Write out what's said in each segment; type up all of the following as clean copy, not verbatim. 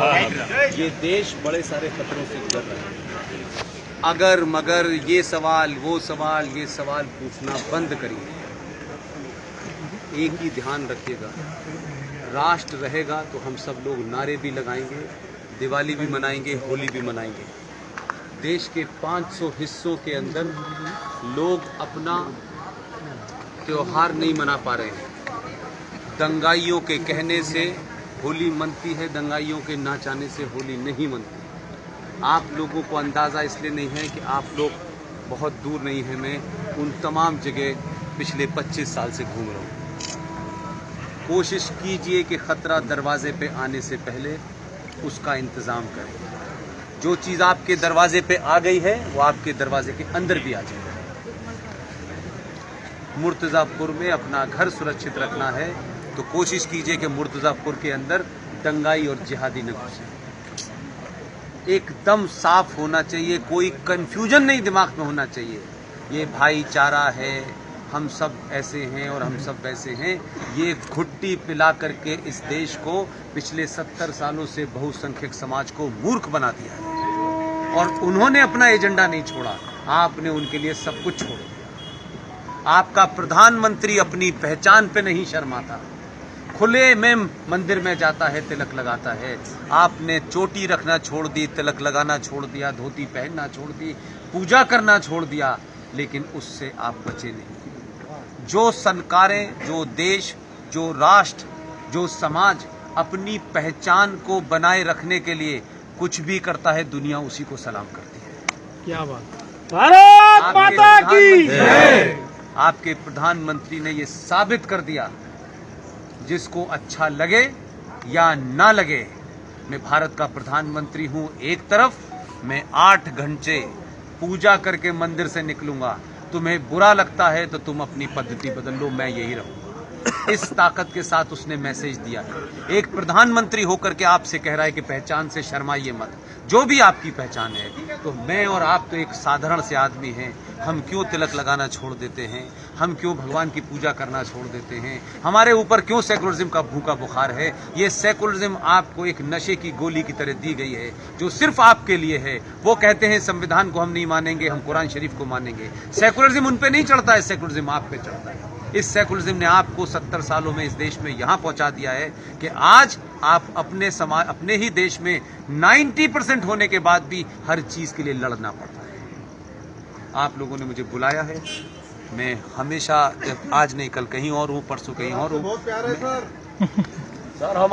ये देश बड़े सारे खतरों से गुजर रहा है। अगर मगर ये सवाल वो सवाल ये सवाल पूछना बंद करिए। एक ही ध्यान रखिएगा, राष्ट्र रहेगा तो हम सब लोग नारे भी लगाएंगे, दिवाली भी मनाएंगे, होली भी मनाएंगे। देश के 500 हिस्सों के अंदर लोग अपना त्योहार नहीं मना पा रहे हैं। दंगाइयों के कहने से होली मनती है, दंगाइयों के ना चाहने से होली नहीं मनती। आप लोगों को अंदाज़ा इसलिए नहीं है कि आप लोग बहुत दूर नहीं हैं। मैं उन तमाम जगह पिछले 25 साल से घूम रहा हूँ। कोशिश कीजिए कि ख़तरा दरवाजे पे आने से पहले उसका इंतज़ाम करें। जो चीज़ आपके दरवाजे पे आ गई है वो आपके दरवाजे के अंदर भी आ जाएगी। मुर्तज़ापुर में अपना घर सुरक्षित रखना है तो कोशिश कीजिए कि मुर्तज़ापुर के अंदर दंगाई और जिहादी न घुसे। एकदम साफ होना चाहिए, कोई कंफ्यूजन नहीं दिमाग में होना चाहिए। ये भाईचारा है, हम सब ऐसे हैं और हम सब वैसे हैं। ये घुट्टी पिला करके इस देश को पिछले 70 सालों से बहुसंख्यक समाज को मूर्ख बना दिया है और उन्होंने अपना एजेंडा नहीं छोड़ा। आपने उनके लिए सब कुछ छोड़ दिया। आपका प्रधानमंत्री अपनी पहचान पे नहीं शर्माता, खुले में मंदिर में जाता है, तिलक लगाता है। आपने चोटी रखना छोड़ दी, तिलक लगाना छोड़ दिया, धोती पहनना छोड़ दी, पूजा करना छोड़ दिया, लेकिन उससे आप बचे नहीं। जो सरकारें, जो देश, जो राष्ट्र, जो समाज अपनी पहचान को बनाए रखने के लिए कुछ भी करता है, दुनिया उसी को सलाम करती है। क्या बात, भारत माता की जय। आपके प्रधानमंत्री ने ये साबित कर दिया, जिसको अच्छा लगे या ना लगे, मैं भारत का प्रधानमंत्री हूं। एक तरफ मैं 8 घंटे पूजा करके मंदिर से निकलूंगा, तुम्हें बुरा लगता है तो तुम अपनी पद्धति बदल लो, मैं यही रहूंगा। इस ताकत के साथ उसने मैसेज दिया है। एक प्रधानमंत्री होकर के आपसे कह रहा है कि पहचान से शर्माइए मत, जो भी आपकी पहचान है। तो मैं और आप तो एक साधारण से आदमी हैं, हम क्यों तिलक लगाना छोड़ देते हैं? हम क्यों भगवान की पूजा करना छोड़ देते हैं? हमारे ऊपर क्यों सेकुलरिज्म का भूखा बुखार है? ये सेकुलरिज्म आपको एक नशे की गोली की तरह दी गई है, जो सिर्फ आपके लिए है। वो कहते हैं संविधान को हम नहीं मानेंगे, हम कुरान शरीफ को मानेंगे। सेकुलरिज्म उन पे नहीं चढ़ता है, सेकुलरिज्म आप पे चढ़ता है। इस सेकुलरिज्म ने आपको 70 सालों में इस देश में यहां पहुंचा दिया है कि आज आप अपने समाज, अपने ही देश में 90% होने के बाद भी हर चीज के लिए लड़ना पड़ता है। आप लोगों ने मुझे बुलाया है, मैं हमेशा, जब आज नहीं कल कहीं और हूँ, परसों कहीं और हूँ।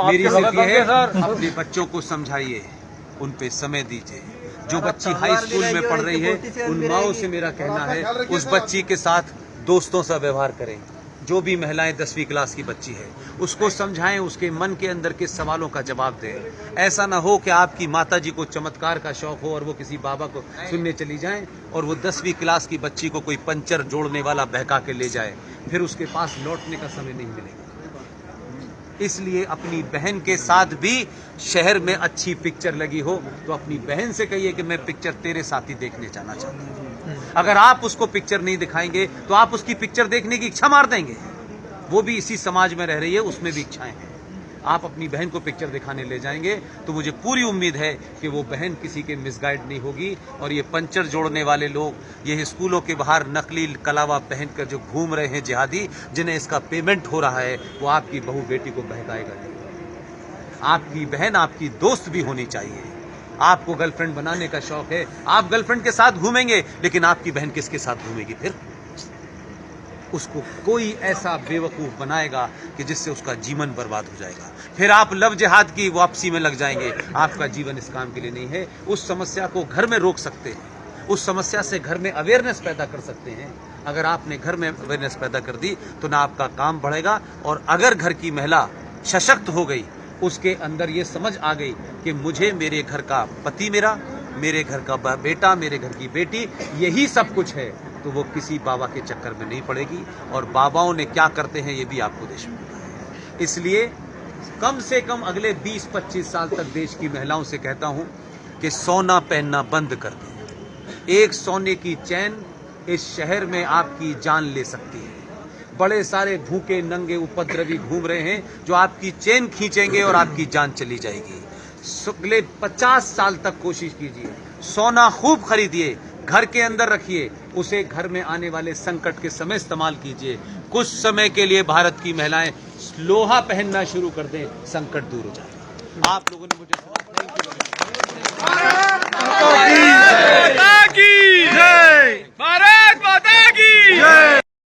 मेरी स्थिति है, अपने बच्चों को समझाइए, उन पे समय दीजिए। जो बच्ची हाई स्कूल में पढ़ रही है, उन माओं से मेरा कहना है उस बच्ची के साथ दोस्तों सा व्यवहार करें। जो भी महिलाएं 10वीं क्लास की बच्ची है, उसको समझाएं, उसके मन के अंदर के सवालों का जवाब दें। ऐसा ना हो कि आपकी माता जी को चमत्कार का शौक हो और वो किसी बाबा को सुनने चली जाएं और वो 10वीं क्लास की बच्ची को कोई पंचर जोड़ने वाला बहका के ले जाए, फिर उसके पास लौटने का समय नहीं मिलेगा। इसलिए अपनी बहन के साथ भी शहर में अच्छी पिक्चर लगी हो तो अपनी बहन से कहिए कि मैं पिक्चर तेरे साथ ही देखने जाना चाहता हूँ। अगर आप उसको पिक्चर नहीं दिखाएंगे तो आप उसकी पिक्चर देखने की इच्छा मार देंगे। वो भी इसी समाज में रह रही है, उसमें भी इच्छाएं हैं। आप अपनी बहन को पिक्चर दिखाने ले जाएंगे तो मुझे पूरी उम्मीद है कि वो बहन किसी के मिसगाइड नहीं होगी। और ये पंचर जोड़ने वाले लोग, ये स्कूलों के बाहर नकली कलावा पहनकर जो घूम रहे हैं जिहादी, जिन्हें इसका पेमेंट हो रहा है, वो आपकी बहू बेटी को बहकाएगा नहीं। आपकी बहन आपकी दोस्त भी होनी चाहिए। आपको गर्लफ्रेंड बनाने का शौक है, आप गर्लफ्रेंड के साथ घूमेंगे, लेकिन आपकी बहन किसके साथ घूमेगी? फिर उसको कोई ऐसा बेवकूफ बनाएगा कि जिससे उसका जीवन बर्बाद हो जाएगा। फिर आप लव जिहाद की वापसी में लग जाएंगे। आपका जीवन इस काम के लिए नहीं है। उस समस्या को घर में रोक सकते हैं, उस समस्या से घर में अवेयरनेस पैदा कर सकते हैं। अगर आपने घर में अवेयरनेस पैदा कर दी तो ना आपका काम बढ़ेगा, और अगर घर की महिला सशक्त हो गई, उसके अंदर ये समझ आ गई कि मुझे मेरे घर का पति, मेरे घर का बेटा, मेरे घर की बेटी, यही सब कुछ है, तो वो किसी बाबा के चक्कर में नहीं पड़ेगी। और बाबाओं ने क्या करते हैं ये भी आपको देश में पता है। इसलिए कम से कम अगले 20-25 साल तक देश की महिलाओं से कहता हूं कि सोना पहनना बंद कर दें। एक सोने की चैन इस शहर में आपकी जान ले सकती है। बड़े सारे भूखे नंगे उपद्रवी घूम रहे हैं जो आपकी चेन खींचेंगे और आपकी जान चली जाएगी। अगले 50 साल तक कोशिश कीजिए, सोना खूब खरीदिए, घर के अंदर रखिए, उसे घर में आने वाले संकट के समय इस्तेमाल कीजिए। कुछ समय के लिए भारत की महिलाएं लोहा पहनना शुरू कर दें, संकट दूर हो जाए। आप लोगों ने मुझे